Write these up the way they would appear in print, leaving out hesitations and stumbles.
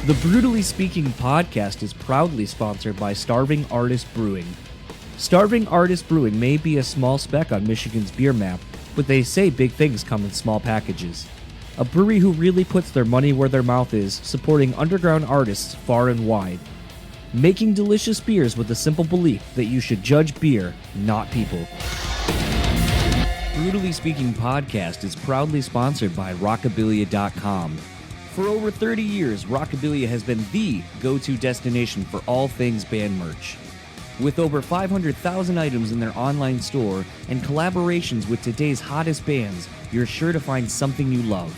The Brewtallyspeaking podcast is proudly sponsored by Starving Artist Brewing. Starving Artist Brewing may be a small speck on Michigan's beer map, but they say big things come in small packages. A brewery who really puts their money where their mouth is, supporting underground artists far and wide. Making delicious beers with the simple belief that you should judge beer, not people. Brewtallyspeaking podcast is proudly sponsored by Rockabilia.com. For over 30 years, Rockabilia has been the go-to destination for all things band merch. With over 500,000 items in their online store and collaborations with today's hottest bands, you're sure to find something you love.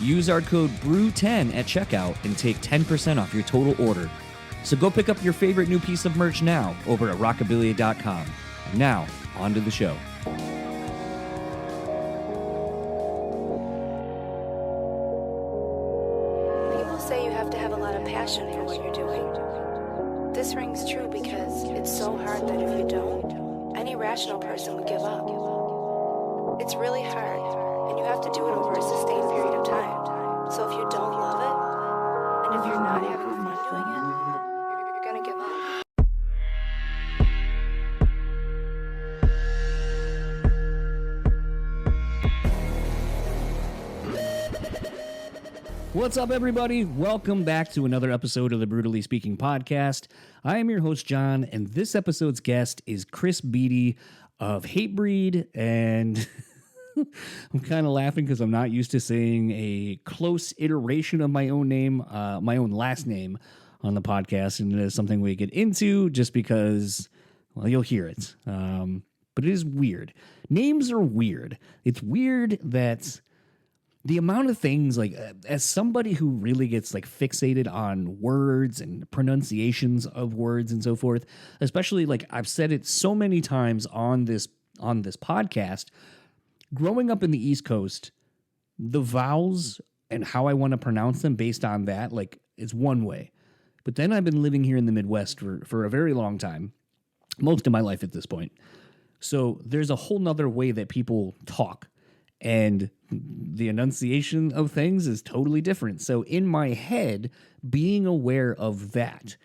Use our code BREW10 at checkout and take 10% off your total order. So go pick up your favorite new piece of merch now over at Rockabilia.com. Now, on to the show. Say you have to have a lot of passion for what you're doing. This rings true because it's so hard that if you don't, any rational person would give up. It's really hard, and you have to do it over a sustained period of time. So if you don't love it, and if you're not having fun doing it, you're gonna give up. What's up, everybody? Welcome back to another episode of the Brewtallyspeaking podcast. I am your host, John, and this episode's guest is Chris Beattie of Hatebreed, and I'm kind of laughing because I'm not used to saying a close iteration of my own name, my own last name on the podcast, and it is something we get into just because, well, you'll hear it. But it is weird. Names are weird. It's weird that the amount of things, like, as somebody who really gets, like, fixated on words and pronunciations of words and so forth, especially, like, I've said it so many times on this podcast, growing up in the East Coast, the vowels and how I want to pronounce them based on that, like, is one way. But then I've been living here in the Midwest for a very long time, most of my life at this point. So there's a whole nother way that people talk. And the enunciation of things is totally different. So in my head, being aware of that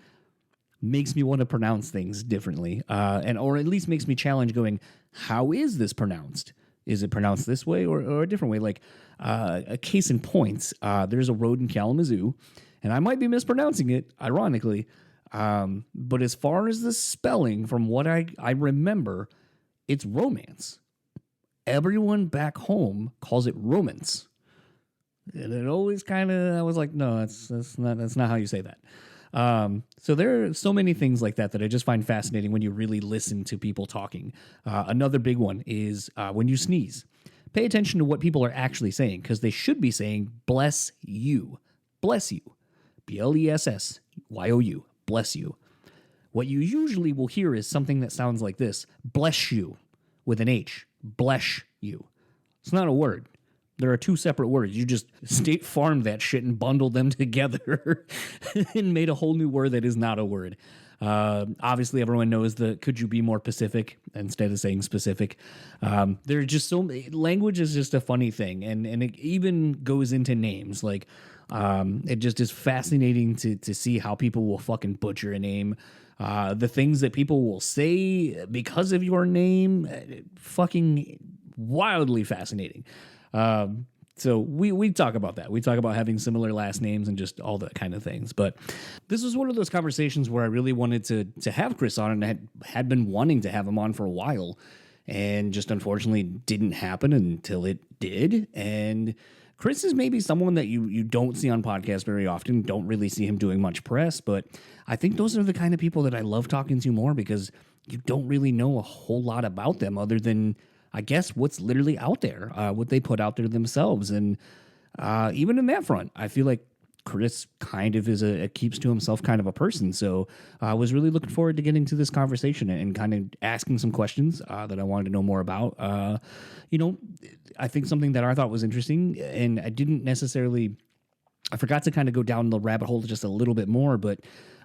makes me want to pronounce things differently, or at least makes me challenge going, how is this pronounced? Is it pronounced this way or a different way? Like a case in point, there's a road in Kalamazoo, and I might be mispronouncing it, ironically, but as far as the spelling, from what I remember, it's romance. Everyone back home calls it romance. And it always kind of, I was like, no, that's not how you say that. So there are so many things like that I just find fascinating when you really listen to people talking. Another big one is when you sneeze. Pay attention to what people are actually saying, because they should be saying, bless you. Bless you. BLESSYOU. Bless you. What you usually will hear is something that sounds like this. Bless you. With an H. Bless you. It's not a word. There are two separate words. You just State Farmed that shit and bundled them together and made a whole new word that is not a word. Obviously, everyone knows the could you be more Pacific instead of saying specific. There's just so many. Language is just a funny thing, and it even goes into names. Like, it just is fascinating to see how people will fucking butcher a name. The things that people will say because of your name, fucking wildly fascinating. So we talk about that. We talk about having similar last names and just all that kind of things. But this was one of those conversations where I really wanted to have Chris on, and I had been wanting to have him on for a while, and just unfortunately didn't happen until it did. And Chris is maybe someone that you don't see on podcasts very often, don't really see him doing much press, but I think those are the kind of people that I love talking to more, because you don't really know a whole lot about them other than, I guess, what's literally out there, what they put out there themselves. And even in that front, I feel like Chris kind of is a keeps to himself kind of a person. So I was really looking forward to getting to this conversation and kind of asking some questions that I wanted to know more about. I think something that I thought was interesting, and I didn't necessarily I forgot to kind of go down the rabbit hole just a little bit more, but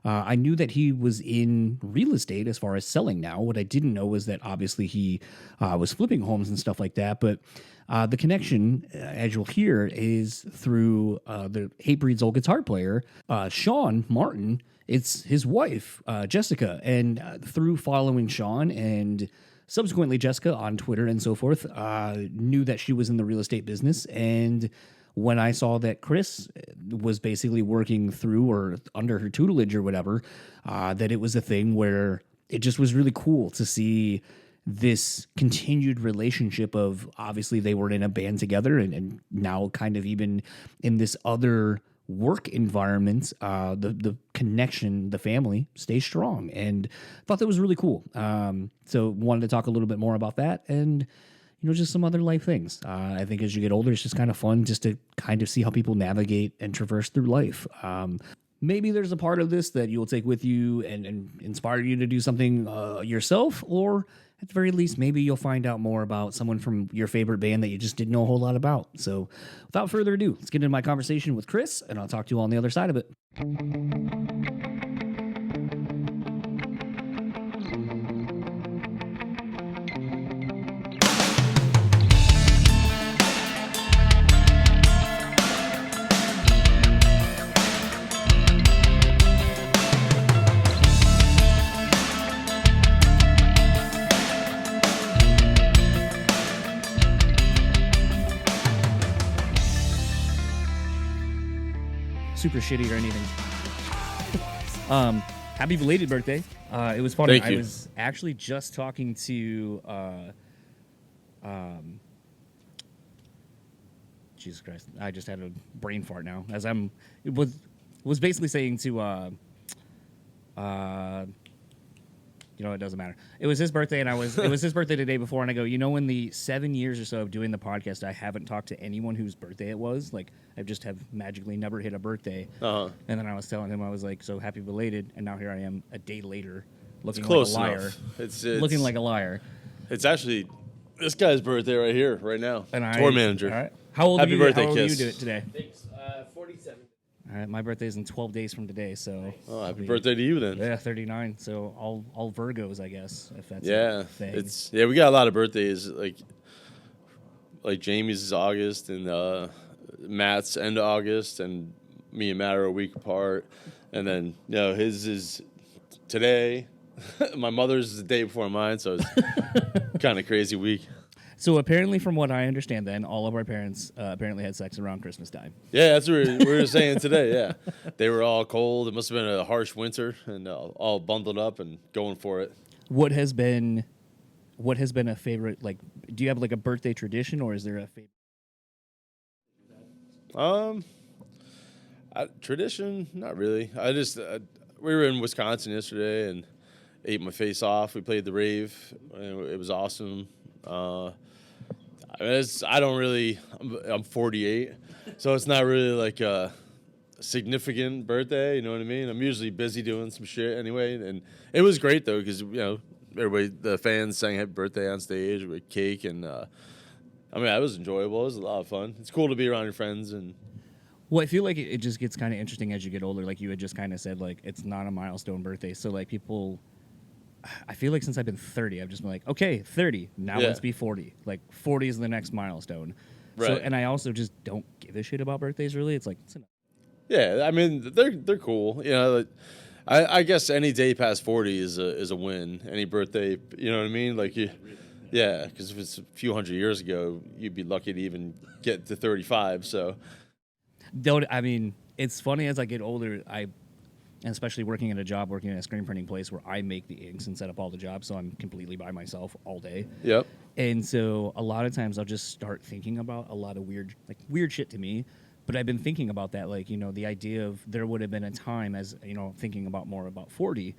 I knew that he was in real estate as far as selling now. What I didn't know was that obviously he was flipping homes and stuff like that. But the connection, as you'll hear, is through the Hatebreed's old guitar player, Sean Martin. It's his wife, Jessica. And through following Sean and subsequently Jessica on Twitter and so forth, knew that she was in the real estate business. And when I saw that Chris was basically working through or under her tutelage or whatever, that it was a thing where it just was really cool to see this continued relationship of obviously they were in a band together and now kind of even in this other work environment, the connection, the family stays strong, and thought that was really cool. So wanted to talk a little bit more about that and, you know, just some other life things. I think as you get older, it's just kind of fun just to kind of see how people navigate and traverse through life. Maybe there's a part of this that you'll take with you and inspire you to do something yourself, or at the very least, maybe you'll find out more about someone from your favorite band that you just didn't know a whole lot about. So without further ado, let's get into my conversation with Chris, and I'll talk to you on the other side of it. Super shitty or anything. Happy belated birthday. It was funny. Thank you. I was actually just talking to Jesus Christ. I just had a brain fart now. Was basically saying to you know, it doesn't matter. It was his birthday, and it was his birthday the day before, and I go, you know, in the 7 years or so of doing the podcast, I haven't talked to anyone whose birthday it was. Like, I just have magically never hit a birthday. And then I was telling him, I was like, so happy belated, and now here I am a day later, looking like a liar. It's looking like a liar. It's actually this guy's birthday right here, right now. And Tour manager. All right. How old Happy are you? birthday, How old Kiss. are you today? Thanks. 47. All right, my birthday's in 12 days from today, so Oh, happy birthday to you then. yeah, 39. So all Virgos, I guess, if that's Yeah, a thing. we got a lot of birthdays. Like Jamie's is August, and Matt's end of August, and me and Matt are a week apart. And then his is today. My mother's is the day before mine, so it's kind of crazy week. So apparently, from what I understand, then all of our parents apparently had sex around Christmas time. Yeah, that's what we were saying today. Yeah, they were all cold. It must have been a harsh winter, and all bundled up and going for it. What has been a favorite? Like, do you have like a birthday tradition, or is there a favorite? Tradition, not really. I just we were in Wisconsin yesterday and ate my face off. We played the rave, and it was awesome. I don't really. I'm 48, so it's not really like a significant birthday. You know what I mean? I'm usually busy doing some shit anyway, and it was great though because everybody, the fans sang happy birthday on stage with cake, and it was enjoyable. It was a lot of fun. It's cool to be around your friends and. Well, I feel like it just gets kind of interesting as you get older. Like you had just kind of said, like it's not a milestone birthday. So like people, I feel like since I've been 30, I've just been like, okay, 30. Now let's be 40. Like 40 is the next milestone. Right. So, and I also just don't give a shit about birthdays really. It's like, it's enough. Yeah, I mean they're cool. I guess any day past 40 is a win. Any birthday, you know what I mean? Like yeah, because if it's a few hundred years ago, you'd be lucky to even get to 35. So. It's funny as I get older, and especially working at a screen printing place where I make the inks and set up all the jobs, so I'm completely by myself all day. Yep. And so a lot of times I'll just start thinking about a lot of weird shit to me. But I've been thinking about that, the idea of there would have been a time as, thinking about more about 40,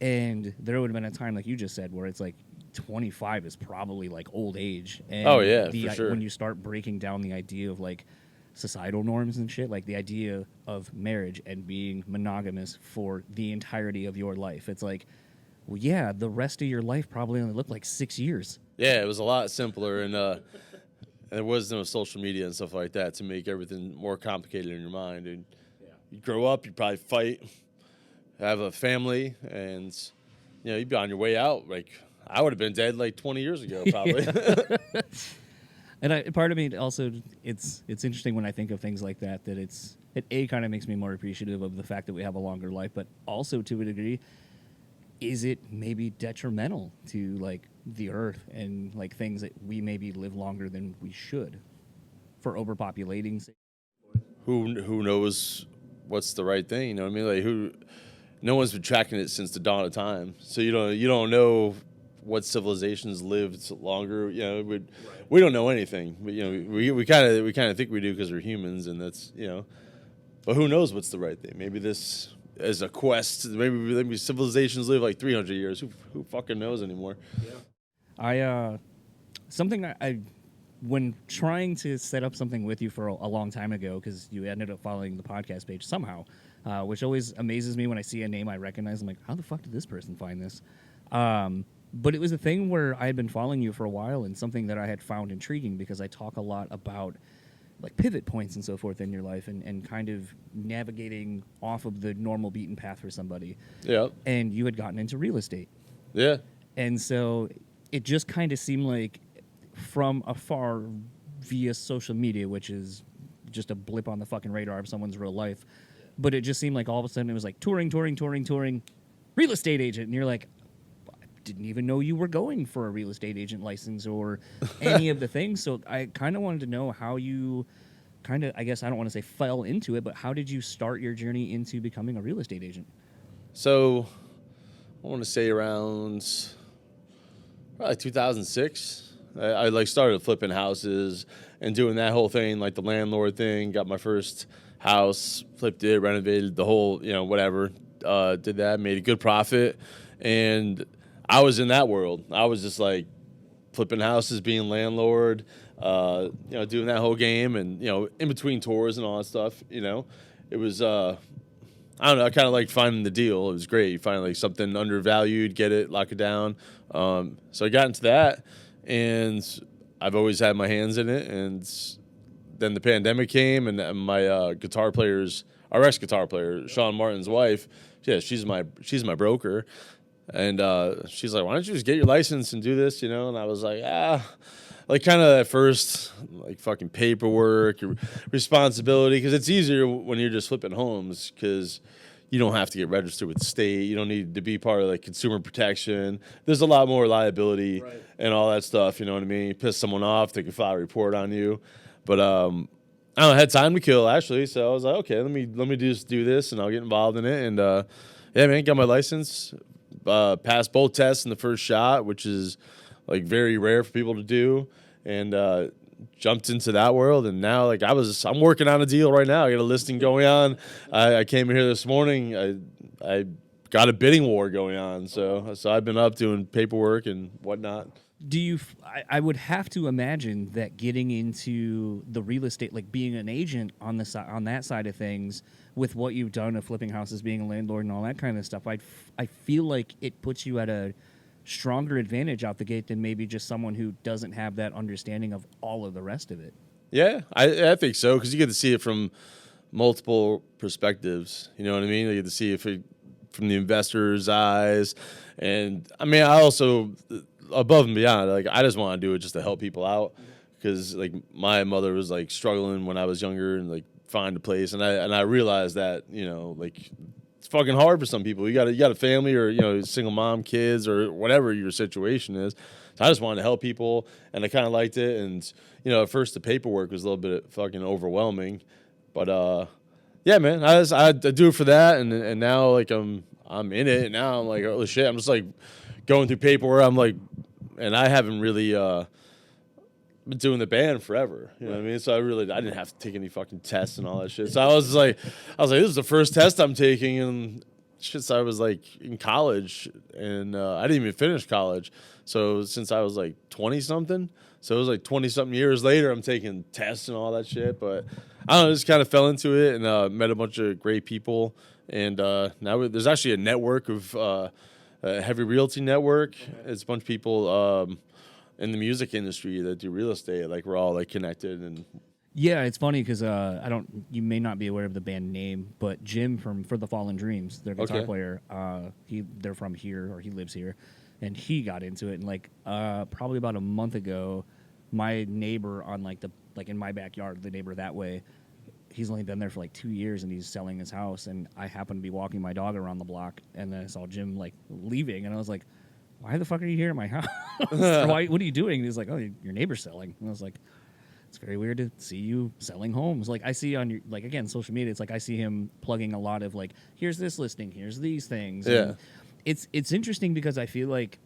and there would have been a time, like you just said, where it's like 25 is probably like old age. And oh, yeah, for sure. When you start breaking down the idea of like societal norms and shit, like the idea of marriage and being monogamous for the entirety of your life, it's like, well, yeah, the rest of your life probably only looked like 6 years. Yeah, it was a lot simpler, and there was no social media and stuff like that to make everything more complicated in your mind. And you grow up, you probably fight, have a family, and you'd be on your way out. Like I would have been dead like 20 years ago, probably. And part of me also, it's interesting when I think of things like that. That it kind of makes me more appreciative of the fact that we have a longer life, but also to a degree, is it maybe detrimental to like the earth and like things that we maybe live longer than we should for overpopulating? Who knows what's the right thing? You know what I mean? Like no one's been tracking it since the dawn of time, so you don't know what civilizations lived longer. We don't know anything. We kind of think we do because we're humans, and that's But who knows what's the right thing? Maybe this is a quest. Maybe civilizations live like 300 years. Who fucking knows anymore? Yeah. Something I when trying to set up something with you for a long time ago, because you ended up following the podcast page somehow, which always amazes me when I see a name I recognize. I'm like, how the fuck did this person find this? But it was a thing where I had been following you for a while, and something that I had found intriguing because I talk a lot about like pivot points and so forth in your life, and kind of navigating off of the normal beaten path for somebody. Yeah. And you had gotten into real estate. Yeah. And so it just kind of seemed like from afar via social media, which is just a blip on the fucking radar of someone's real life. But it just seemed like all of a sudden it was like touring, real estate agent. And you're like, didn't even know you were going for a real estate agent license or any of the things. So I kind of wanted to know how you kind of, I guess I don't want to say fell into it, but how did you start your journey into becoming a real estate agent? So I want to say around probably 2006. I like started flipping houses and doing that whole thing, like the landlord thing. Got my first house, flipped it, renovated the whole, whatever. Did that, made a good profit, and I was in that world. I was just like flipping houses, being landlord, doing that whole game, and in between tours and all that stuff. It was I don't know. I kind of liked finding the deal. It was great. You find like something undervalued, get it, lock it down. So I got into that, and I've always had my hands in it. And then the pandemic came, and my our ex-guitar player, Sean Martin's wife, she's my broker. And she's like, why don't you just get your license and do this, And I was like, like kind of at first, like fucking paperwork, your responsibility, because it's easier when you're just flipping homes because you don't have to get registered with the state. You don't need to be part of like consumer protection. There's a lot more liability and all that stuff. You know what I mean? You piss someone off, they can file a report on you. But I don't know, I had time to kill actually, so I was like, okay, let me just do this and I'll get involved in it. And yeah, man, got my license. Passed both tests in the first shot, which is like very rare for people to do, and jumped into that world. And now like I'm working on a deal right now. I got a listing going on. I came here this morning. I got a bidding war going on. So I've been up doing paperwork and whatnot. I would have to imagine that getting into the real estate, like being an agent on that side of things, with what you've done of flipping houses, being a landlord and all that kind of stuff, I feel like it puts you at a stronger advantage out the gate than maybe just someone who doesn't have that understanding of all of the rest of it. Yeah, I think so, because you get to see it from multiple perspectives. You know what I mean? You get to see it from the investor's eyes. And I mean, I also, above and beyond, like I just want to do it just to help people out, because like my mother was like struggling when I was younger and like find a place, and I realized that like it's fucking hard for some people. You got a family, or single mom, kids, or whatever your situation is. So I just wanted to help people, and I kind of liked it. And at first the paperwork was a little bit fucking overwhelming, but yeah, man, I do it for that, and now like I'm in it, and now I'm like, holy shit, I'm just like going through paperwork. I'm like, and I haven't really been doing the band forever, you know what I mean? So I didn't have to take any fucking tests and all that shit. So I was like, this is the first test I'm taking, and since I was like in college, and I didn't even finish college. So since I was like 20 something, so it was like 20 something years later, I'm taking tests and all that shit. But I don't know, just kind of fell into it, and met a bunch of great people. And now there's actually a network of a heavy realty network. Okay. It's a bunch of people in the music industry that do real estate. Like we're all like connected and. Yeah, it's funny because you may not be aware of the band name, but Jim from For the Fallen Dreams, their guitar player, they're from here, or he lives here, and he got into it. And like probably about a month ago, my neighbor on like in my backyard, the neighbor that way, he's only been there for like 2 years, and he's selling his house. And I happened to be walking my dog around the block, and then I saw Jim like leaving, and I was like, "Why the fuck are you here at my house? What are you doing?" And he's like, "Oh, your neighbor's selling." And I was like, it's very weird to see you selling homes. Like I see on your, like again, social media, it's like I see him plugging a lot of like, here's this listing, here's these things. Yeah. And it's interesting because I feel like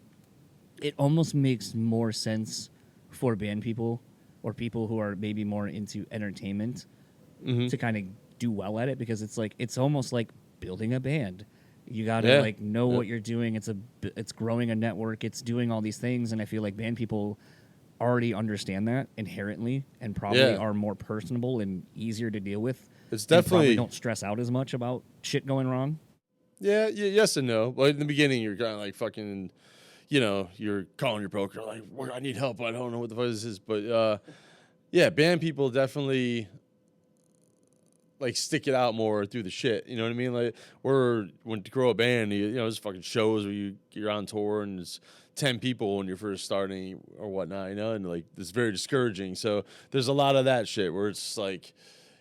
it almost makes more sense for band people or people who are maybe more into entertainment to kind of do well at it, because it's like, it's almost like building a band. You got to like know what you're doing. It's growing a network. It's doing all these things. And I feel like band people already understand that inherently and probably are more personable and easier to deal with. It's definitely probably don't stress out as much about shit going wrong. Yeah, yes and no. Well, in the beginning, you're kind of like fucking, you're calling your broker like, I need help. I don't know what the fuck this is. But yeah, band people definitely like stick it out more through the shit. You know what I mean? Like when to grow a band, there's fucking shows where you're on tour and it's 10 people when you're first starting or whatnot, and like it's very discouraging. So there's a lot of that shit where it's like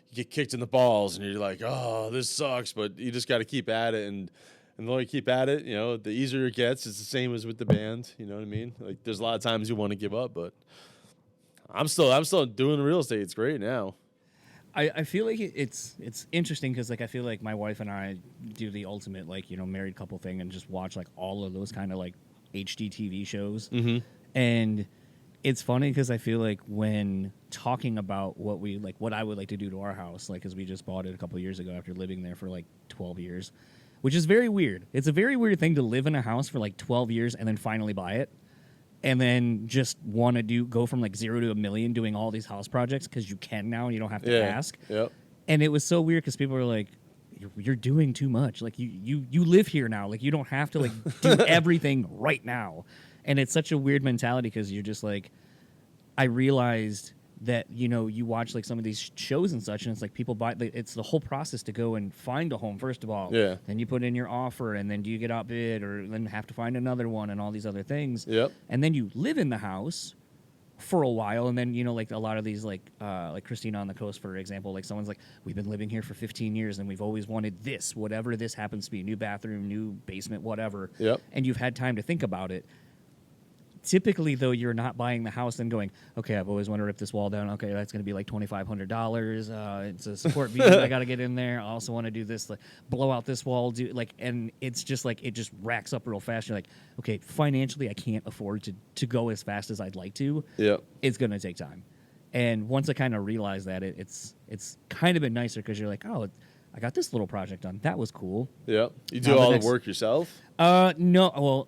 you get kicked in the balls and you're like, oh, this sucks, but you just got to keep at it. And the more you keep at it, the easier it gets. It's the same as with the band. You know what I mean? Like there's a lot of times you want to give up, but I'm still doing the real estate. It's great now. I feel like it's interesting because like I feel like my wife and I do the ultimate like married couple thing and just watch like all of those kind of like HGTV shows. And it's funny because I feel like when talking about what I would like to do to our house, like because we just bought it a couple years ago after living there for like 12 years, which is very weird. It's a very weird thing to live in a house for like 12 years and then finally buy it and then just want to go from like 0 to a million doing all these house projects because you can now and you don't have to ask. Yep. And it was so weird because people were like, you're doing too much. Like you live here now. Like you don't have to like do everything right now. And it's such a weird mentality because you're just like, I realized that, you watch like some of these shows and such, and it's like people buy, it's the whole process to go and find a home, first of all. Yeah. Then you put in your offer, and then do you get outbid, or then have to find another one, and all these other things. Yep. And then you live in the house for a while, and then like a lot of these like Christina on the Coast, for example, like someone's like, we've been living here for 15 years and we've always wanted this, whatever this happens to be, new bathroom, new basement, whatever. Yep. And you've had time to think about it. Typically, though, you're not buying the house and going, okay, I've always wanted to rip this wall down. Okay, that's going to be like $2,500. It's a support beam I got to get in there. I also want to do this, like blow out this wall, and it's just like it just racks up real fast. You're like, okay, financially, I can't afford to go as fast as I'd like to. Yeah, it's going to take time. And once I kind of realized that, it's kind of been nicer because you're like, oh, I got this little project done. That was cool. Yeah, you do all the work yourself? No.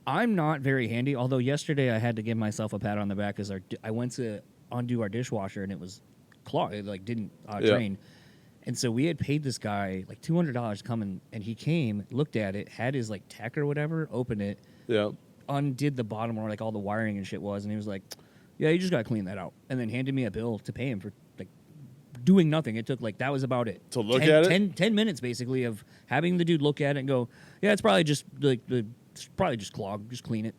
I'm not very handy, although yesterday I had to give myself a pat on the back because I went to undo our dishwasher and it was clogged. It like didn't drain. And so we had paid this guy like $200 to come and he came, looked at it, had his like tech or whatever, opened it, undid the bottom where like all the wiring and shit was, and he was like, yeah, you just got to clean that out. And then handed me a bill to pay him for like doing nothing. It took like, that was about it. To look at it? 10 minutes basically of having the dude look at it and go, yeah, it's probably just like it's probably just clogged. Just clean it.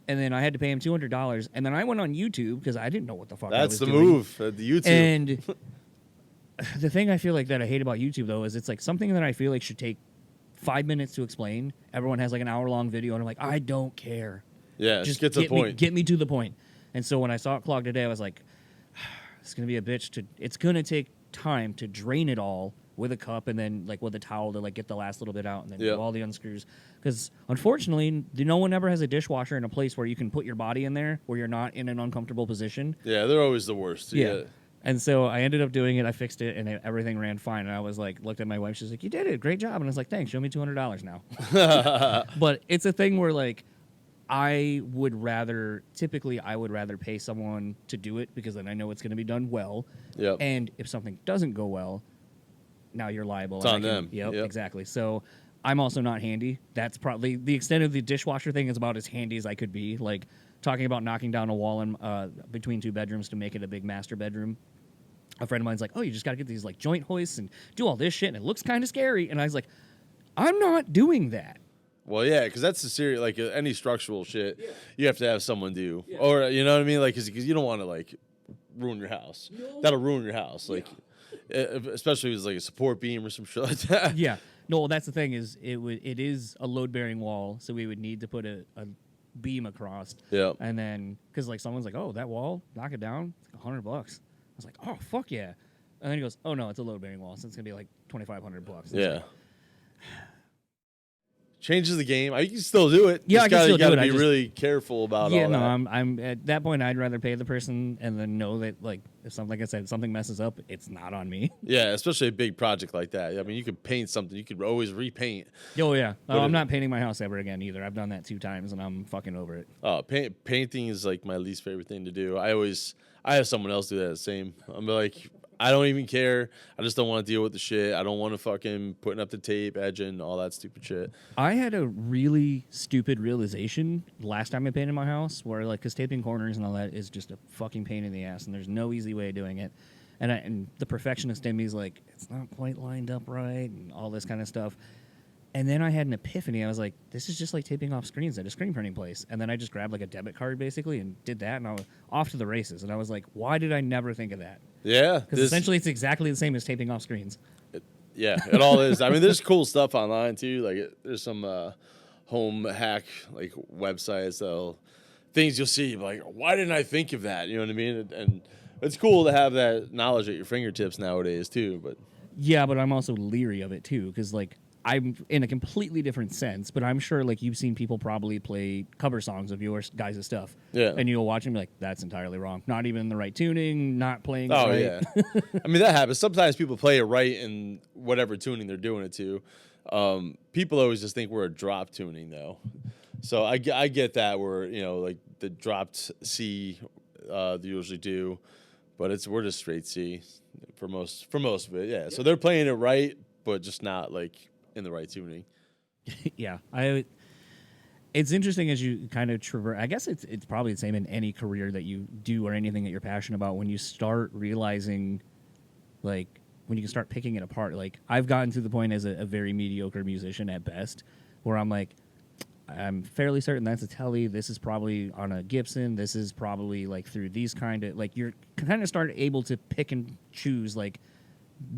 And then I had to pay him $200. And then I went on YouTube because I didn't know what the fuck I was doing. That's the move, the YouTube. And the thing I feel like that I hate about YouTube, though, is it's like something that I feel like should take 5 minutes to explain. Everyone has like an hour-long video, and I'm like, I don't care. Yeah, just get to the point. Get me to the point. And so when I saw it clogged today, I was like, it's going to be a bitch. It's going to take time to drain it all with a cup and then like with a towel to like get the last little bit out and then do all the unscrews. Because unfortunately, no one ever has a dishwasher in a place where you can put your body in there where you're not in an uncomfortable position. Yeah, they're always the worst. Yeah. And so I ended up doing it. I fixed it and everything ran fine. And I was like, looked at my wife. She's like, you did it. Great job. And I was like, thanks. Show me $200 now. But it's a thing where like I would rather pay someone to do it because then I know it's going to be done well. Yep. And if something doesn't go well, now you're liable. It's on them. Yep, exactly. So I'm also not handy. That's probably the extent of the dishwasher thing is about as handy as I could be. Like talking about knocking down a wall in between 2 bedrooms to make it a big master bedroom. A friend of mine's like, "Oh, you just got to get these like joint hoists and do all this shit, and it looks kind of scary." And I was like, "I'm not doing that." Well, yeah, because that's the serious, like any structural shit, you have to have someone do, or you know what I mean, like because you don't want to like ruin your house. That'll ruin your house, like especially if it's like a support beam or some shit like that. Yeah, no, well, that's the thing is it is a load bearing wall, so we would need to put a beam across. Yeah, and then because like someone's like, "Oh, that wall, knock it down, it's like $100." I was like, "Oh, fuck yeah!" And then he goes, "Oh no, it's a load bearing wall, so it's gonna be like $2,500." Yeah. Like, changes the game. You can still do it. Yeah, I can still do it. You got to be really careful about all that. I'm at that point. I'd rather pay the person and then know that, like, if something, like I said, something messes up, it's not on me. Yeah, especially a big project like that. I mean, you could paint something. You could always repaint. Oh yeah, I'm not painting my house ever again either. I've done that 2 times and I'm fucking over it. Oh, painting is like my least favorite thing to do. I have someone else do that the same. I'm like, I don't even care. I just don't want to deal with the shit. I don't want to fucking putting up the tape, edging, all that stupid shit. I had a really stupid realization last time I painted my house where, like, because taping corners and all that is just a fucking pain in the ass and there's no easy way of doing it. And the perfectionist in me is like, it's not quite lined up right and all this kind of stuff. And then I had an epiphany. I was like, this is just like taping off screens at a screen printing place. And then I just grabbed like a debit card basically and did that. And I was off to the races. And I was like, why did I never think of that? Yeah. Because essentially it's exactly the same as taping off screens. It all is. I mean, there's cool stuff online too. Like there's some home hack like websites, things you'll see. Like, why didn't I think of that? You know what I mean? And it's cool to have that knowledge at your fingertips nowadays too. But yeah, but I'm also leery of it too. Because like, I'm in a completely different sense, but I'm sure like you've seen people probably play cover songs of yours guys' stuff. Yeah. And you'll watch them and be like, that's entirely wrong. Not even the right tuning, not playing it oh right. yeah. I mean that happens. Sometimes people play it right in whatever tuning they're doing it to. People always just think we're a drop tuning though. So I get that where, you know, like the dropped C they usually do, but we're just straight C for most of it. Yeah. So they're playing it right, but just not like in the right tuning. Yeah, it's interesting as you kind of traverse. I guess it's probably the same in any career that you do or anything that you're passionate about. When you start realizing, like, when you can start picking it apart. Like, I've gotten to the point as a very mediocre musician at best, where I'm like, I'm fairly certain that's a Telly. This is probably on a Gibson. This is probably like through these kind of like you're kind of start able to pick and choose like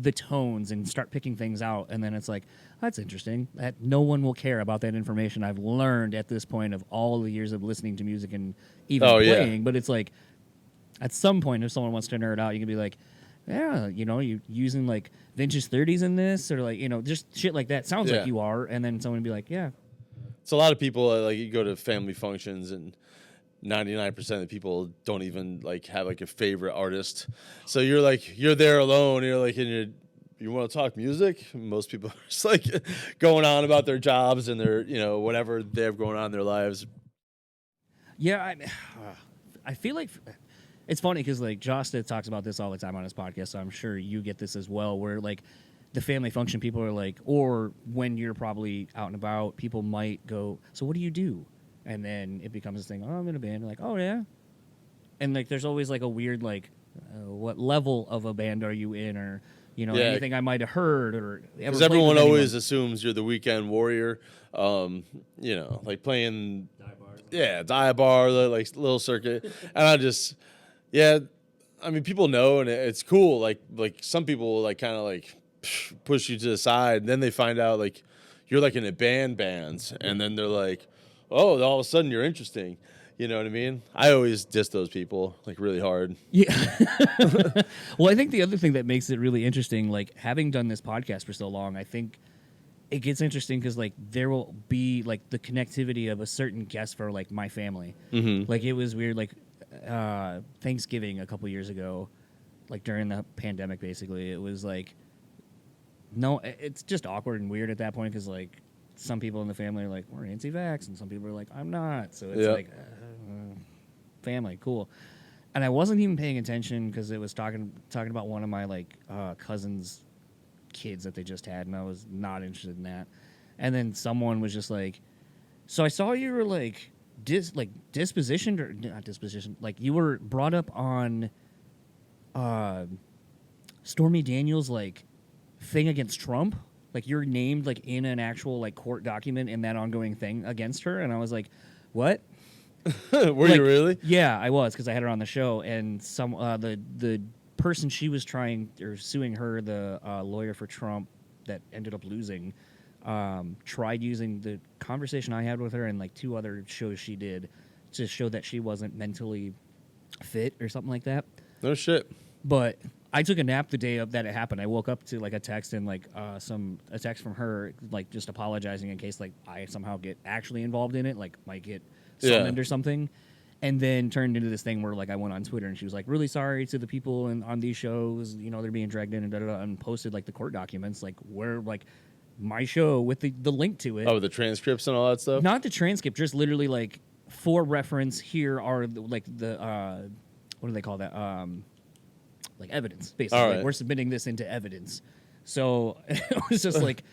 the tones and start picking things out, and then it's like, that's interesting. That no one will care about that information I've learned at this point of all the years of listening to music and even playing. Yeah. But it's like, at some point, if someone wants to nerd out, you can be like, yeah, you know, you using like vintage 30s in this, or like, you know, just shit like that. Sounds like you are, and then someone would be like, yeah. It's a lot of people like you go to family functions and 99% of the people don't even like have like a favorite artist. So you're there alone. You're like, you want to talk music? Most people are just like going on about their jobs and their, you know, whatever they have going on in their lives. Yeah, I feel like it's funny because like Josta talks about this all the time on his podcast. So I'm sure you get this as well, where like the family function people are like, or when you're probably out and about, people might go, so what do you do? And then it becomes this thing, oh, I'm in a band. Like, oh, yeah. And, like, there's always, like, a weird, like, what level of a band are you in? Or, you know, anything I might have heard or ever. Because everyone always assumes you're the weekend warrior, you know, like playing. Dive bar, like, little circuit. And I mean, people know, and it's cool. Like some people, like, kind of, like, push you to the side. And then they find out, like, you're, like, in a bands. And then they're like, oh, all of a sudden you're interesting. You know what I mean? I always diss those people, like, really hard. Yeah. Well, I think the other thing that makes it really interesting, like, having done this podcast for so long, I think it gets interesting because, like, there will be, like, the connectivity of a certain guest for, like, my family. Mm-hmm. Like, it was weird, like, Thanksgiving a couple years ago, like, during the pandemic, basically, it was, like, no, it's just awkward and weird at that point because, like, some people in the family are like, we're anti-vax, and some people are like, I'm not. So it's like, family, cool. And I wasn't even paying attention because it was talking about one of my like cousins' kids that they just had, and I was not interested in that. And then someone was just like, so I saw you were like dispositioned or not dispositioned, like you were brought up on Stormy Daniels like thing against Trump. Like you're named like in an actual like court document in that ongoing thing against her. And I was like, what? Were you really? Yeah, I was, because I had her on the show, and some the person she was trying or suing her, the lawyer for Trump that ended up losing, tried using the conversation I had with her and like 2 other shows she did to show that she wasn't mentally fit or something like that. No shit. But I took a nap the day of that it happened. I woke up to like a text and like a text from her like just apologizing in case like I somehow get actually involved in it, like might get summoned or something. And then turned into this thing where like I went on Twitter and she was like, really sorry to the people on these shows, you know, they're being dragged in and and posted like the court documents, like where like my show with the link to it. Oh, the transcripts and all that stuff? Not the transcript, just literally like for reference, here are like the what do they call that? Like evidence, basically. All Like, right. we're submitting this into evidence. So it was just like,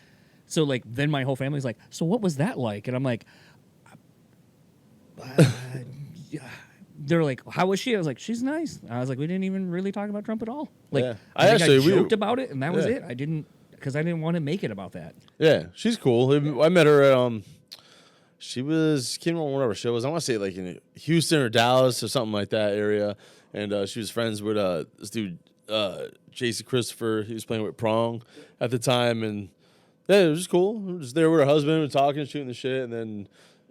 so like then my whole family's like, so what was that like? And I'm like, they're like, how was she? I was like, she's nice. I was like, we didn't even really talk about Trump at all. Like, Yeah. I joked about it, and that was it. I didn't, because I didn't want to make it about that. Yeah, she's cool. I met her at she was, can't remember what her show was. I want to say like in Houston or Dallas or something like that area. And she was friends with this dude, Jason Christopher. He was playing with Prong at the time, and yeah, it was just cool. We were just there with her husband, we were talking, shooting the shit, and then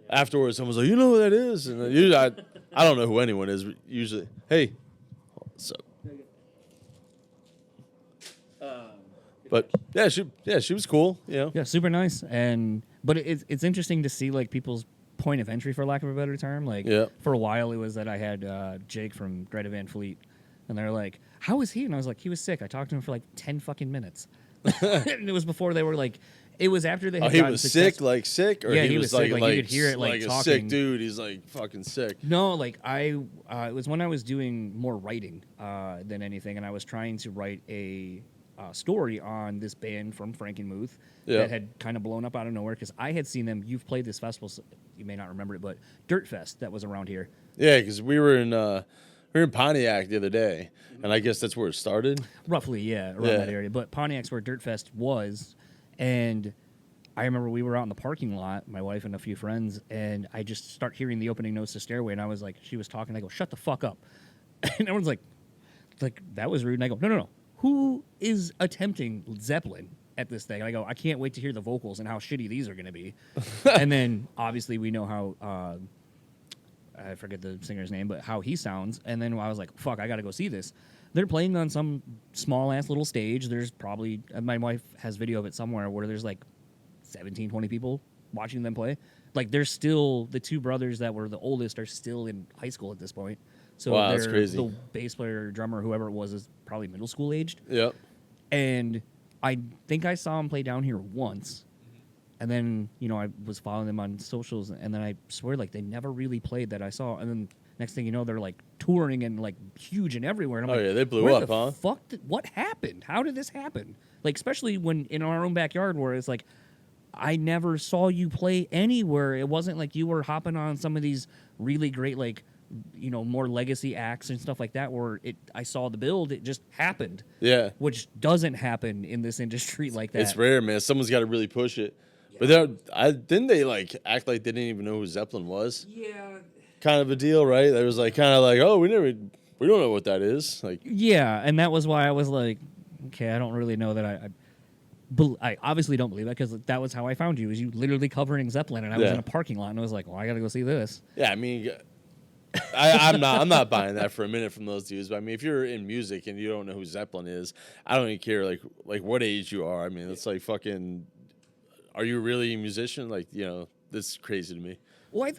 afterwards, someone was like, "You know who that is?" And usually, I don't know who anyone is. Usually, hey, what's up? But yeah, she was cool. You know, Yeah, super nice. But it's interesting to see like people's point of entry, for lack of a better term. Like for a while, it was that I had Jake from Greta Van Fleet, and they're like, "How was he?" And I was like, "He was sick." I talked to him for like 10 fucking minutes. And it was before they were like, it was after they had he gotten was successful. sick, or Yeah, he was sick. like You could hear it like a talking. sick dude. He's like fucking sick. No, like it was when I was doing more writing than anything, and I was trying to write a story on this band from Frankenmuth that had kind of blown up out of nowhere, because I had seen them. You've played this festival, so you may not remember it, but Dirt Fest that was around here. Yeah, because we were in Pontiac the other day, and I guess that's where it started. Roughly, yeah, around that area. But Pontiac's where Dirt Fest was, and I remember we were out in the parking lot, my wife and a few friends, and I just start hearing the opening notes to Stairway, and I was like, she was talking, I go, shut the fuck up. And everyone's like, that was rude. And I go, no. Who is attempting Zeppelin at this thing? And I go, I can't wait to hear the vocals and how shitty these are going to be. And then, obviously, we know how, I forget the singer's name, but how he sounds. And then I was like, fuck, I got to go see this. They're playing on some small-ass little stage. There's probably, my wife has video of it somewhere, where there's like 17, 20 people watching them play. Like, there's still, the 2 brothers that were the oldest are still in high school at this point. So wow, that's crazy. The bass player, drummer, whoever it was, is probably middle school aged. Yep. And I think I saw him play down here once. And then, I was following them on socials, and then I swear, like, they never really played that I saw. And then next thing you know, they're, like, touring and, like, huge and everywhere. And I'm yeah, they blew up, huh? What happened? How did this happen? Like, especially when in our own backyard, where it's like, I never saw you play anywhere. It wasn't like you were hopping on some of these really great, like, more legacy acts and stuff like that, where I saw the build, it just happened. Yeah. Which doesn't happen in this industry like that. It's rare, man. Someone's got to really push it. Yeah. But didn't they, like, act like they didn't even know who Zeppelin was? Yeah. Kind of a deal, right? There was, like, kind of like, oh, we don't know what that is. Like, yeah, and that was why I was like, okay, I don't really know that I obviously don't believe that, because that was how I found you, is you literally covering Zeppelin, and I was in a parking lot, and I was like, well, I got to go see this. Yeah, I mean, I'm not buying that for a minute from those dudes. But I mean, if you're in music and you don't know who Zeppelin is, I don't even care like what age you are. I mean, it's like fucking. Are you really a musician? Like, that's crazy to me. Well,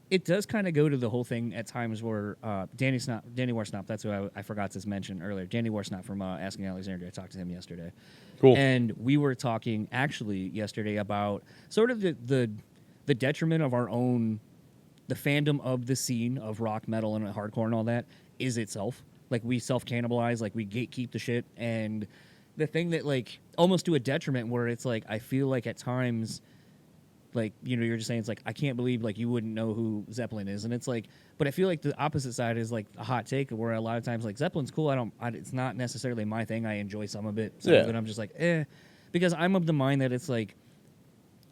it does kind of go to the whole thing at times where Danny Warsnop, that's who I forgot to mention earlier. Danny Warsnop from Asking Alexandria. I talked to him yesterday. Cool. And we were talking actually yesterday about sort of the detriment of our own. The fandom of the scene of rock, metal, and hardcore and all that is itself. Like, we self-cannibalize, like, we gatekeep the shit, and the thing that like almost to a detriment where it's like I feel like at times like, you know, you're just saying it's like I can't believe like you wouldn't know who Zeppelin is, and it's like, but I feel like the opposite side is like a hot take where a lot of times like Zeppelin's cool. It's not necessarily my thing. I enjoy some of it. Some of it I'm just like because I'm of the mind that it's like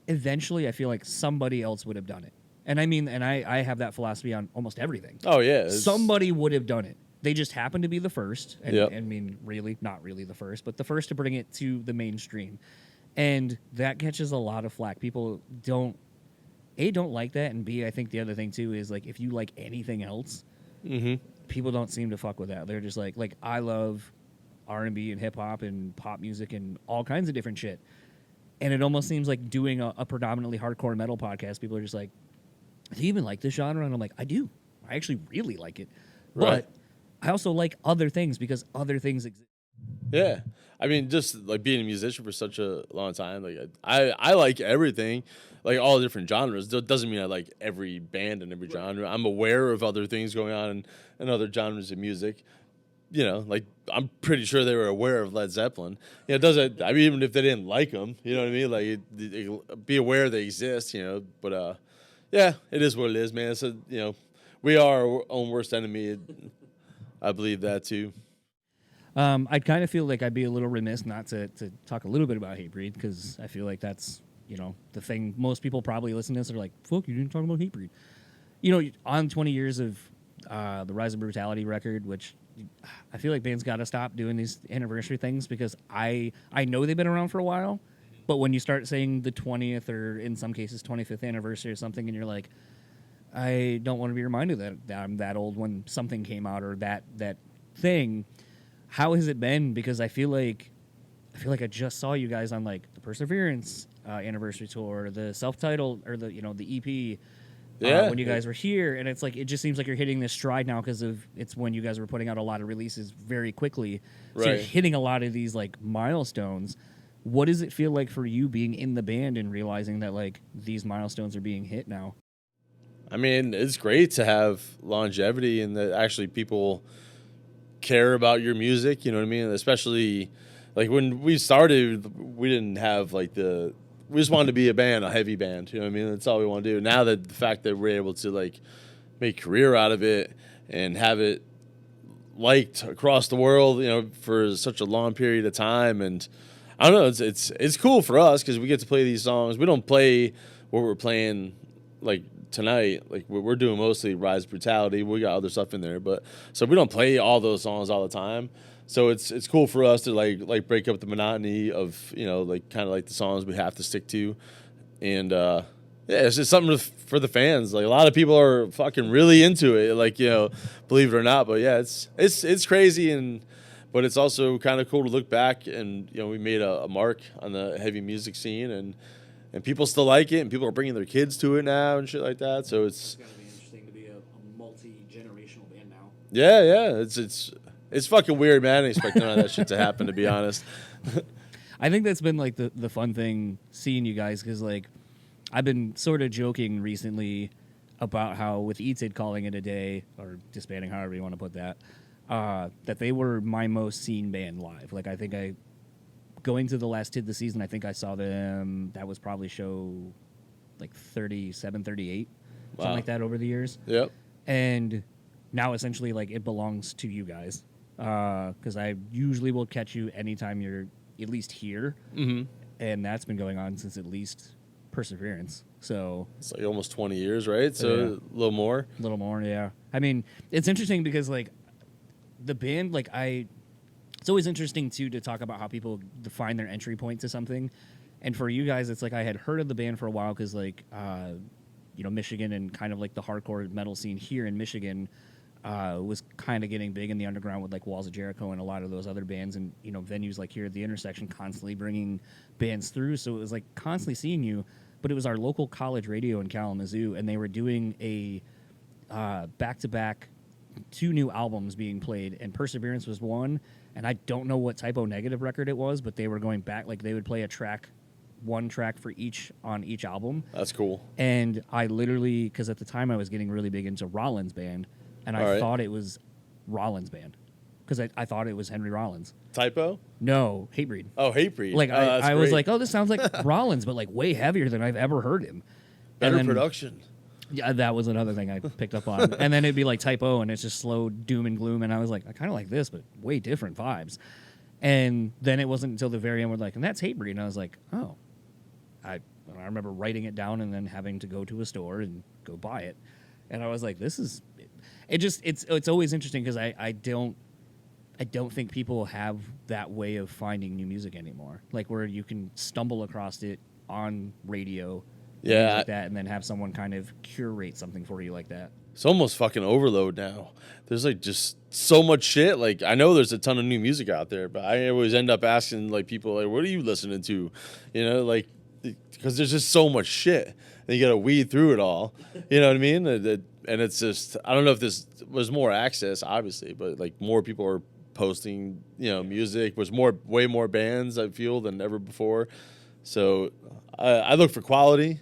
eventually I feel like somebody else would have done it, and I mean, and I have that philosophy on almost everything. Oh yeah, somebody would have done it. They just happened to be the first, and I mean, really, not really the first, but the first to bring it to the mainstream. And that catches a lot of flack. People don't like that, and B, I think the other thing too is like if you like anything else, people don't seem to fuck with that. They're just like I love R&B and hip hop and pop music and all kinds of different shit. And it almost seems like doing a predominantly hardcore metal podcast, people are just like, do you even like this genre? And I'm like, I do. I actually really like it. Right. But I also like other things because other things exist. Yeah. I mean, just like being a musician for such a long time, like I like everything, like all different genres. It doesn't mean I like every band and every genre. I'm aware of other things going on in other genres of music. You know, like I'm pretty sure they were aware of Led Zeppelin. You know, it doesn't. I mean, even if they didn't like them, you know what I mean? Like, be aware they exist. You know, but yeah, it is what it is, man. So you know, we are our own worst enemy. I believe that too. I kind of feel like I'd be a little remiss not to talk a little bit about Hatebreed because I feel like that's, you know, the thing most people probably listen to this are like, fuck, you didn't talk about Hatebreed. You know, on 20 years of the Rise of Brewtallity record, which I feel like bands got to stop doing these anniversary things because I know they've been around for a while, but when you start saying the 20th or in some cases 25th anniversary or something and you're like, I don't want to be reminded that I'm that old when something came out or that thing. How has it been? Because I feel like I just saw you guys on like the Perseverance anniversary tour, the self-titled or the EP. When you guys were here, and it's like it just seems like you're hitting this stride now because of it's when you guys were putting out a lot of releases very quickly. So you're hitting a lot of these like milestones. What does it feel like for you being in the band and realizing that like these milestones are being hit now? I mean, it's great to have longevity and that actually people care about your music, you know what I mean? Especially like when we started, we didn't have like we just wanted to be a band, a heavy band, you know what I mean? That's all we want to do. Now that the fact that we're able to like make a career out of it and have it liked across the world, you know, for such a long period of time, and I don't know, it's cool for us because we get to play these songs. We don't play what we're playing like tonight. Like we're doing mostly Rise Brutality. We got other stuff in there, but so we don't play all those songs all the time. So it's cool for us to like break up the monotony of, you know, like kind of like the songs we have to stick to, and yeah, it's just something for the fans. Like a lot of people are fucking really into it, like, you know, believe it or not. But yeah, it's crazy, but it's also kind of cool to look back and, you know, we made a mark on the heavy music scene, and people still like it, and people are bringing their kids to it now and shit like that. So it's gotta be interesting to be a multi-generational band now. Yeah, it's fucking weird, man. I didn't expect none of that shit to happen, to be honest. I think that's been like the fun thing seeing you guys because like I've been sort of joking recently about how with Eatsid calling it a day or disbanding, however you want to put that, that they were my most seen band live. Like I think going to the last TID the season, I think I saw them. That was probably show like 37, 38, something like that over the years. Yep. And now essentially like it belongs to you guys because I usually will catch you anytime you're at least here. Mm-hmm. And that's been going on since at least Perseverance. So it's like almost 20 years, right? So yeah. a little more. A little more, yeah. I mean, it's interesting because like the band, like it's always interesting too to talk about how people define their entry point to something. And for you guys, it's like I had heard of the band for a while because like, you know, Michigan and kind of like the hardcore metal scene here in Michigan was kind of getting big in the underground with like Walls of Jericho and a lot of those other bands and, you know, venues like here at the Intersection constantly bringing bands through. So it was like constantly seeing you, but it was our local college radio in Kalamazoo, and they were doing a back-to-back 2 new albums being played, and Perseverance was one, and I don't know what Typo Negative record it was, but they were going back, like they would play one track for each on each album. That's cool. And I literally, because at the time I was getting really big into Rollins Band, and I thought it was Rollins Band because I thought it was Henry Rollins. Typo? No, Hatebreed. Oh, Hatebreed. Like I was great. like, oh, this sounds like Rollins, but like way heavier than I've ever heard him. Better production. Yeah, that was another thing I picked up on. And then it'd be like Typo, and it's just slow doom and gloom. And I was like, I kind of like this, but way different vibes. And then it wasn't until the very end we're like, and that's Hatebreed. And I was like, oh. I remember writing it down and then having to go to a store and go buy it. And I was like, this is it's always interesting because I don't think people have that way of finding new music anymore. Like where you can stumble across it on radio, yeah, like that, and then have someone kind of curate something for you like that. It's almost fucking overload now. There's like just so much shit. Like I know there's a ton of new music out there, but I always end up asking like people like, what are you listening to? You know, like because there's just so much shit. And you got to weed through it all. You know what I mean? And it's just, I don't know if this was more access, obviously, but like more people are posting, music. There's way more bands, I feel, than ever before. So I look for quality,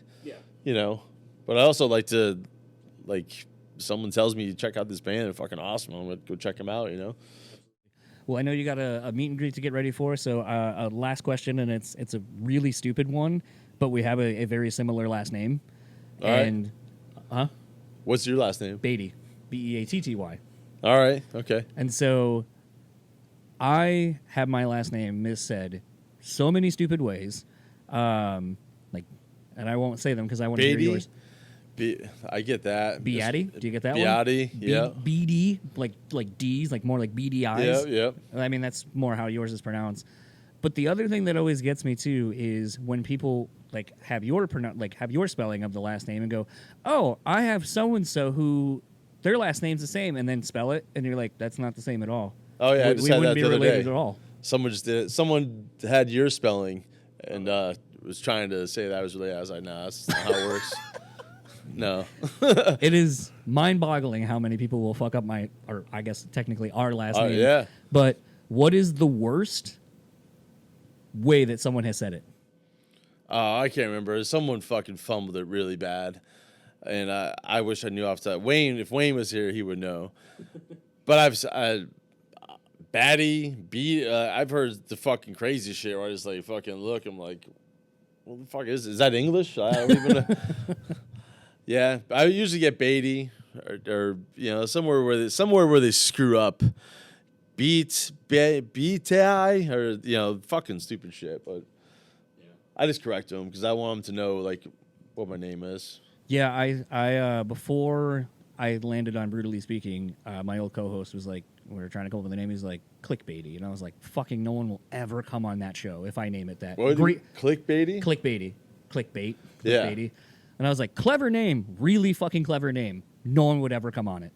but I also like to, like, someone tells me, check out this band, they're fucking awesome. I'm going to go check them out, Well, I know you got a meet and greet to get ready for, so a last question, and it's a really stupid one, but we have a very similar last name. All right. What's your last name? Beattie. Beatty. All right. Okay. And so I have my last name missaid so many stupid ways. And I won't say them because I want to hear yours. I get that. Beattie? Do you get that Beattie, one? yeah. BD, like D's, like more like BDIs. Yeah. I mean, that's more how yours is pronounced. But the other thing that always gets me too is when people like have your spelling of the last name and go, "Oh, I have so and so who their last name's the same," and then spell it, and you're like, "That's not the same at all." Oh yeah, I just we had wouldn't that be the other related day. at all. Someone just did it. Someone had your spelling and was trying to say that was really. I was like, nah, that's not how it works. No. It is mind-boggling how many people will fuck up or I guess technically our last name. Yeah. But what is the worst way that someone has said it? I can't remember. Someone fucking fumbled it really bad, and I wish I knew off the top. Wayne, if Wayne was here, he would know. But I've heard the fucking crazy shit where I just like fucking look. I'm like, what the fuck is that English? I don't even know. Yeah, I usually get Beattie or somewhere where they screw up. Bday or fucking stupid shit, but I just correct them because I want them to know like what my name is. Yeah, I before I landed on Brewtallyspeaking, my old co-host was like, we were trying to come up with a name. He's like, Clickbaity, and I was like, fucking no one will ever come on that show if I name it that. Clickbaity? Clickbait. Yeah. And I was like, clever name, really fucking clever name. No one would ever come on it,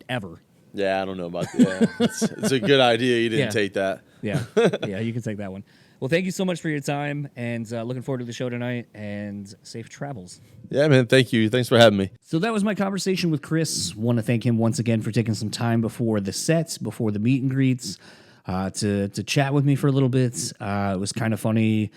ever. Yeah, I don't know about that. Yeah, it's a good idea. You didn't take that. Yeah, yeah, you can take that one. Well, thank you so much for your time, and looking forward to the show tonight, and safe travels. Yeah, man, thank you. Thanks for having me. So that was my conversation with Chris. Want to thank him once again for taking some time before the sets, before the meet and greets, to chat with me for a little bit. It was kind of funny,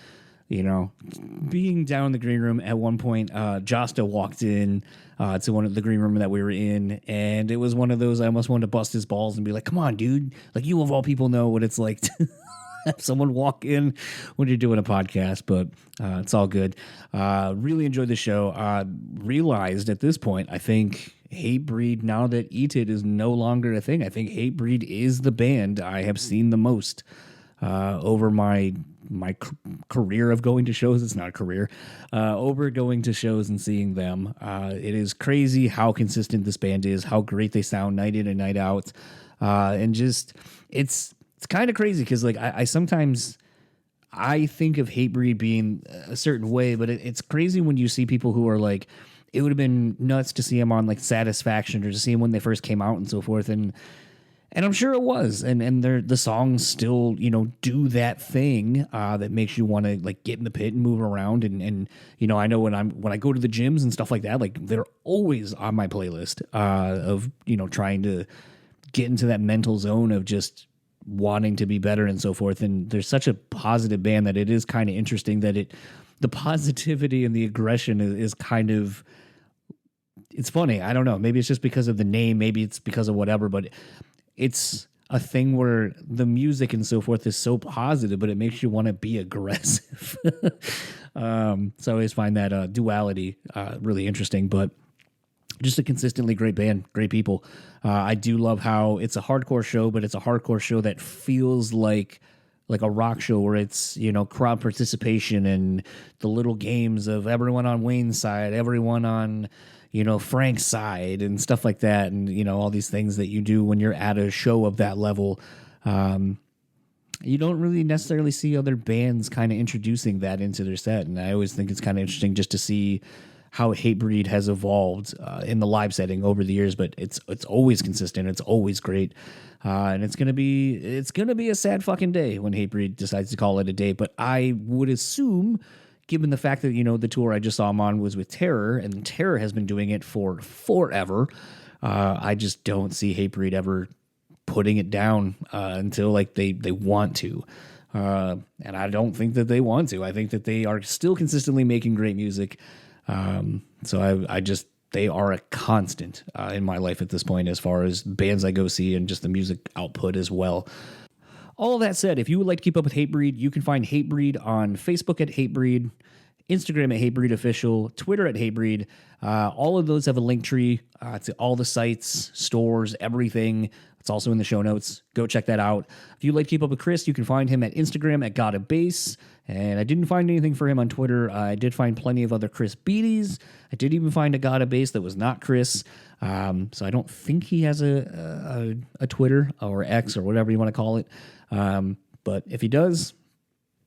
being down in the green room. At one point, Josta walked in to one of the green room that we were in, and it was one of those I almost wanted to bust his balls and be like, come on, dude. Like, you of all people know what it's like to have someone walk in when you're doing a podcast, but it's all good. Really enjoyed the show. Realized at this point, I think Hatebreed, now that Eat It is no longer a thing, I think Hatebreed is the band I have seen the most over my career of going to shows. It's not a career. Over going to shows and seeing them. It is crazy how consistent this band is, how great they sound night in and night out. And just, it's kind of crazy because like I sometimes I think of Hatebreed being a certain way, but it's crazy when you see people who are like, it would have been nuts to see them on like Satisfaction or to see them when they first came out and so forth. And I'm sure it was, and the songs still, do that thing that makes you want to like get in the pit and move around, and I know when I go to the gyms and stuff like that, like they're always on my playlist of trying to get into that mental zone of just wanting to be better and so forth. And there's such a positive band that it is kind of interesting that the positivity and the aggression is kind of, it's funny. I don't know. Maybe it's just because of the name. Maybe it's because of whatever, but a thing where the music and so forth is so positive, but it makes you want to be aggressive. So I always find that duality really interesting, but just a consistently great band, great people. I do love how it's a hardcore show, but it's a hardcore show that feels like a rock show where it's, you know, crowd participation and the little games of everyone on Wayne's side, everyone on, you know, Frank's side and stuff like that. And, you know, all these things that you do when you're at a show of that level. You don't really necessarily see other bands kind of introducing that into their set. And I always think it's kind of interesting just to see how Hatebreed has evolved in the live setting over the years, but it's always consistent. It's always great. And it's gonna be a sad fucking day when Hatebreed decides to call it a day. But I would assume, given the fact that, you know, the tour I just saw him on was with Terror, and Terror has been doing it for forever, I just don't see Hatebreed ever putting it down until like they want to. And I don't think that they want to. I think that they are still consistently making great music. So I just, they are a constant in my life at this point as far as bands I go see and just the music output as well. All that said, if you would like to keep up with Hatebreed, you can find Hatebreed on Facebook at Hatebreed, Instagram at Hatebreed Official, Twitter at Hatebreed. All of those have a link tree to all the sites, stores, everything. It's also in the show notes. Go check that out. If you'd like to keep up with Chris, you can find him at Instagram at GotABass. And I didn't find anything for him on Twitter. I did find plenty of other Chris Beatties. I did even find a GotABass that was not Chris. So I don't think he has a Twitter or X or whatever you want to call it. But if he does,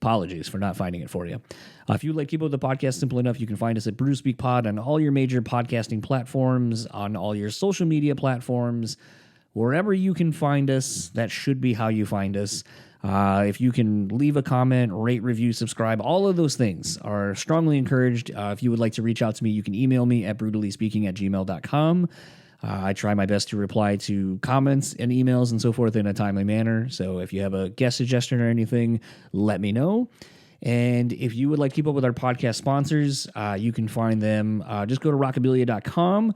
apologies for not finding it for you. If you'd like to keep up with the podcast, simple enough, you can find us at BrewSpeak on all your major podcasting platforms, on all your social media platforms. Wherever you can find us, that should be how you find us. If you can leave a comment, rate, review, subscribe, all of those things are strongly encouraged. If you would like to reach out to me, you can email me at brewtallyspeaking@gmail.com. I try my best to reply to comments and emails and so forth in a timely manner. So if you have a guest suggestion or anything, let me know. And if you would like to keep up with our podcast sponsors, you can find them. Just go to rockabilia.com.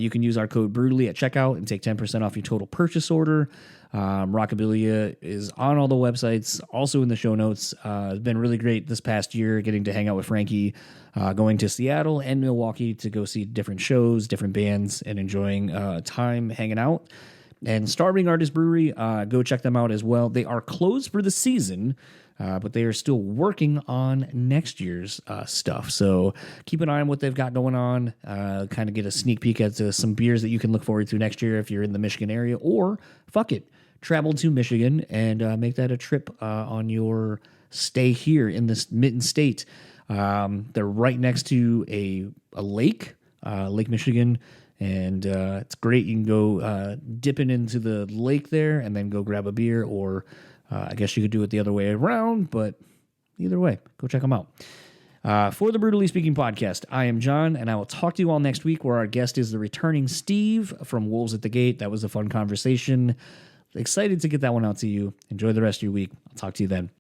You can use our code BREWtally at checkout and take 10% off your total purchase order. Rockabilia is on all the websites, also in the show notes. It's been really great this past year getting to hang out with Frankie, going to Seattle and Milwaukee to go see different shows, different bands, and enjoying time hanging out. And Starving Artist Brewery, go check them out as well. They are closed for the season, but they are still working on next year's stuff. So keep an eye on what they've got going on. Kind of get a sneak peek at some beers that you can look forward to next year if you're in the Michigan area. Or, fuck it, travel to Michigan and make that a trip on your stay here in this Mitten State. They're right next to a lake, Lake Michigan. And it's great. You can go dipping into the lake there and then go grab a beer, or I guess you could do it the other way around, but either way, go check them out. For the Brewtally Speaking podcast, I am John, and I will talk to you all next week, where our guest is the returning Steve from Wolves at the Gate. That was a fun conversation. Excited to get that one out to you. Enjoy the rest of your week. I'll talk to you then.